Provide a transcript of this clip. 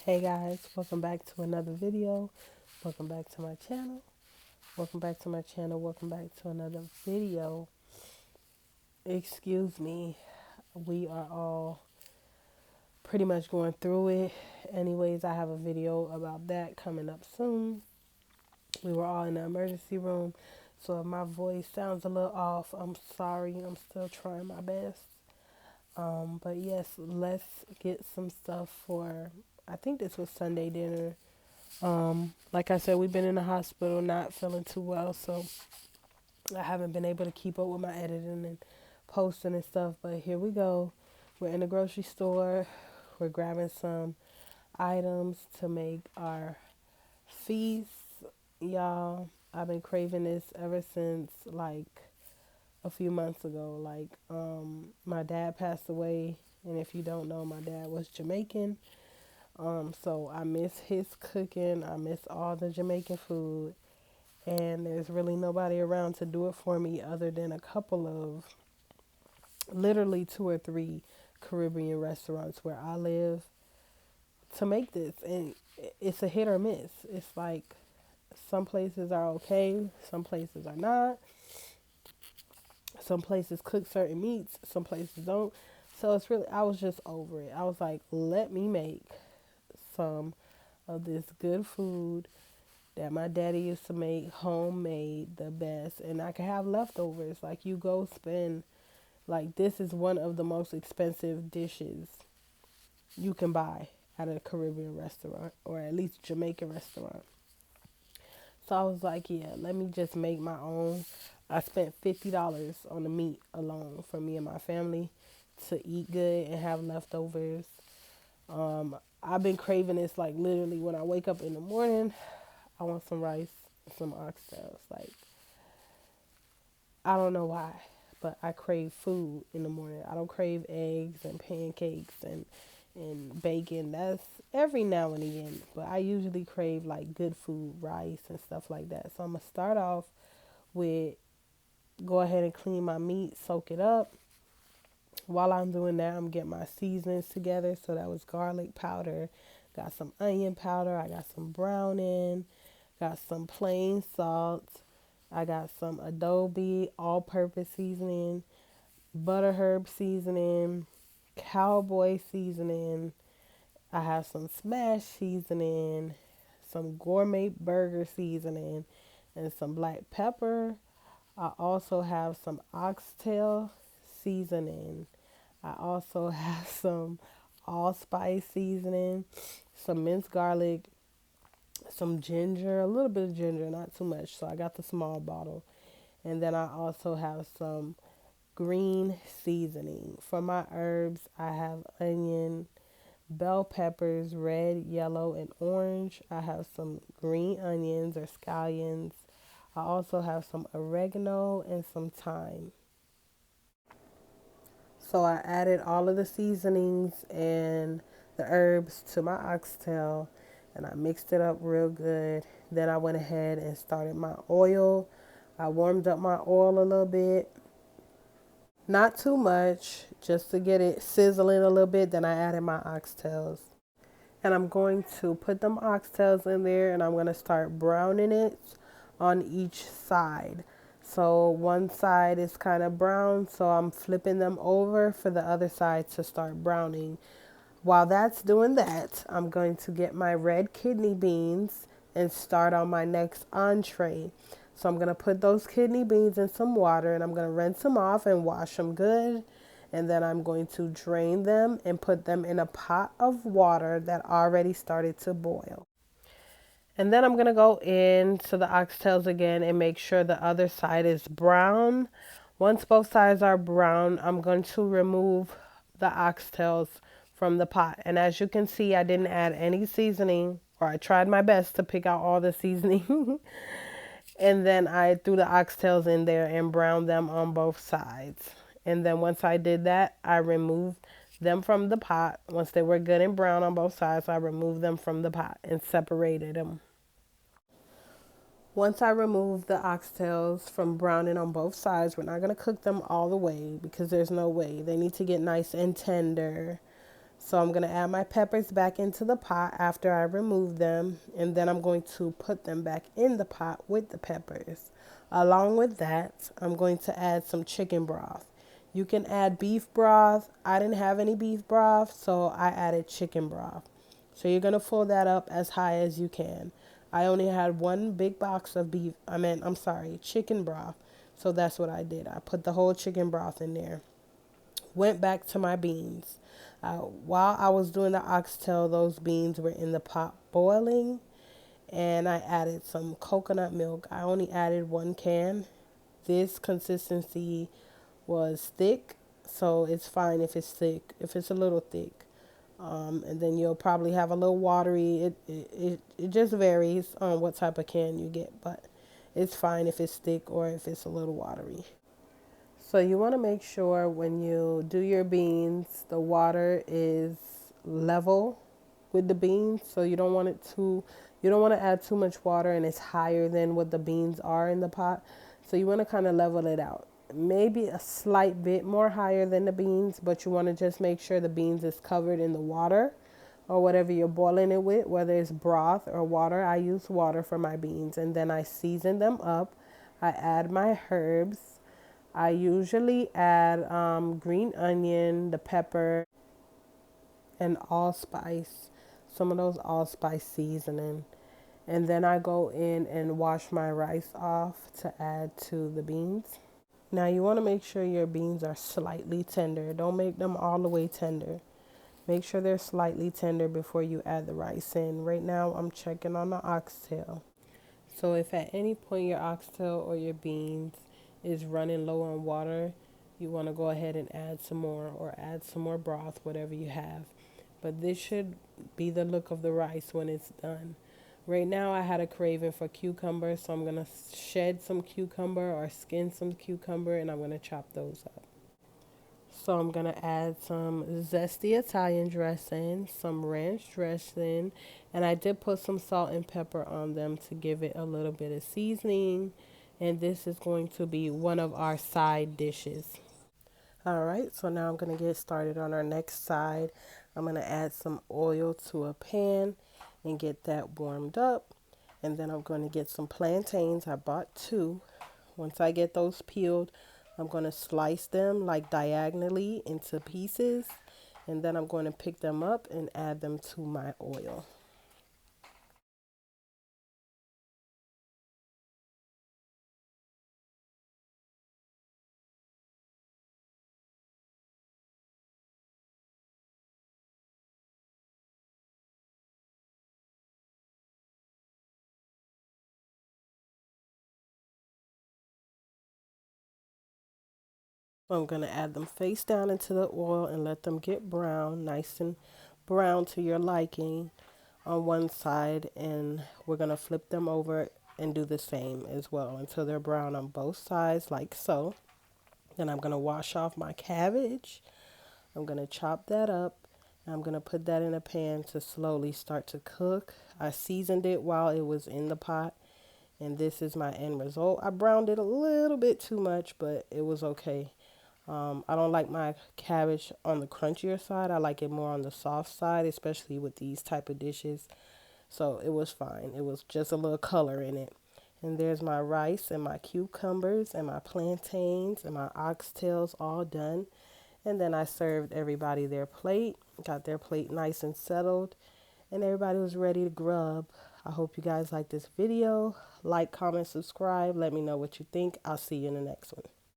Hey guys, welcome back to another video. Welcome back to my channel. Welcome back to my channel. Welcome back to another video. Excuse me. We are all pretty much going through it. Anyways, I have a video about that coming up soon. We were all in the emergency room. So if my voice sounds a little off, I'm sorry. I'm still trying my best. But yes, let's get some stuff for, I think this was Sunday dinner. Like I said, we've been in the hospital, not feeling too well, so I haven't been able to keep up with my editing and posting and stuff. But here we go. We're in the grocery store. We're grabbing some items to make our feast. Y'all, I've been craving this ever since like a few months ago. My dad passed away, and if you don't know, my dad was Jamaican. So I miss his cooking. I miss all the Jamaican food. And there's really nobody around to do it for me other than a couple of, literally two or three Caribbean restaurants where I live to make this. And it's a hit or miss. It's like some places are okay, some places are not. Some places cook certain meats, some places don't. So it's really, I was just over it. I was like, let me make some of this good food that my daddy used to make, homemade, the best, and I can have leftovers. Like, you go spend, like, this is one of the most expensive dishes you can buy at a Caribbean restaurant, or at least Jamaican restaurant. So I was like, yeah, let me just make my own. I spent $50 on the meat alone for me and my family to eat good and have leftovers. I've been craving this, like, literally when I wake up in the morning. I want some rice, some oxtails. Like, I don't know why, but I crave food in the morning. I don't crave eggs and pancakes and bacon. That's every now and again, but I usually crave like good food, rice and stuff like that. So I'm gonna start off with, go ahead and clean my meat, soak it up. While I'm doing that, I'm getting my seasonings together. So that was garlic powder, got some onion powder, I got some browning, got some plain salt, I got some adobe all-purpose seasoning, butter herb seasoning, cowboy seasoning. I have some smash seasoning, some gourmet burger seasoning, and some black pepper. I also have some oxtail seasoning. I also have some allspice seasoning, some minced garlic, some ginger, a little bit of ginger, not too much. So I got the small bottle. And then I also have some green seasoning. For my herbs, I have onion, bell peppers, red, yellow, and orange. I have some green onions or scallions. I also have some oregano and some thyme. So I added all of the seasonings and the herbs to my oxtail and I mixed it up real good. Then I went ahead and started my oil. I warmed up my oil a little bit, not too much, just to get it sizzling a little bit. Then I added my oxtails. And I'm going to put them oxtails in there and I'm going to start browning it on each side. So one side is kind of brown, so I'm flipping them over for the other side to start browning. While that's doing that, I'm going to get my red kidney beans and start on my next entree. So I'm going to put those kidney beans in some water and I'm going to rinse them off and wash them good. And then I'm going to drain them and put them in a pot of water that already started to boil. And then I'm going to go into the oxtails again and make sure the other side is brown. Once both sides are brown, I'm going to remove the oxtails from the pot. And as you can see, I didn't add any seasoning, or I tried my best to pick out all the seasoning. And then I threw the oxtails in there and browned them on both sides. And then once I did that, I removed them from the pot. Once they were good and brown on both sides, I removed them from the pot and separated them. Once I remove the oxtails from browning on both sides, we're not going to cook them all the way because there's no way. They need to get nice and tender So I'm going to add my peppers back into the pot after I remove them, and then I'm going to put them back in the pot with the peppers. Along with that, I'm going to add some chicken broth. You can add beef broth. I didn't have any beef broth, so I added chicken broth. So you're going to fill that up as high as you can. I only had one big box of chicken broth. So that's what I did. I put the whole chicken broth in there. Went back to my beans. While I was doing the oxtail, those beans were in the pot boiling, and I added some coconut milk. I only added 1 can. This consistency was thick, so it's fine if it's thick, if it's a little thick. And then you'll probably have a little watery. It just varies on what type of can you get, but it's fine if it's thick or if it's a little watery. So you want to make sure when you do your beans, the water is level with the beans. So you don't want to add too much water and it's higher than what the beans are in the pot. So you want to kind of level it out. Maybe a slight bit more higher than the beans, but you want to just make sure the beans is covered in the water or whatever you're boiling it with, whether it's broth or water. I use water for my beans, and then I season them up. I add my herbs. I usually add green onion, the pepper, and allspice, some of those allspice seasoning. And then I go in and wash my rice off to add to the beans. Now you want to make sure your beans are slightly tender. Don't make them all the way tender. Make sure they're slightly tender before you add the rice in. Right now I'm checking on the oxtail. So if at any point your oxtail or your beans is running low on water, you want to go ahead and add some more or add some more broth, whatever you have. But this should be the look of the rice when it's done. Right now I had a craving for cucumber, so I'm going to shed some cucumber or skin some cucumber, and I'm going to chop those up. So I'm going to add some zesty Italian dressing, some ranch dressing, and I did put some salt and pepper on them to give it a little bit of seasoning. And this is going to be one of our side dishes. All right, so now I'm going to get started on our next side. I'm going to add some oil to a pan and get that warmed up. And then I'm going to get some plantains. I bought 2. Once I get those peeled, I'm going to slice them like diagonally into pieces. And then I'm going to pick them up and add them to my oil. So I'm going to add them face down into the oil and let them get brown, nice and brown to your liking on one side. And we're going to flip them over and do the same as well until they're brown on both sides, like so. Then I'm going to wash off my cabbage. I'm going to chop that up. And I'm going to put that in a pan to slowly start to cook. I seasoned it while it was in the pot. And this is my end result. I browned it a little bit too much, but it was okay. I don't like my cabbage on the crunchier side. I like it more on the soft side, especially with these type of dishes. So it was fine. It was just a little color in it. And there's my rice and my cucumbers and my plantains and my oxtails all done. And then I served everybody their plate, got their plate nice and settled, and everybody was ready to grub. I hope you guys like this video. Like, comment, subscribe. Let me know what you think. I'll see you in the next one.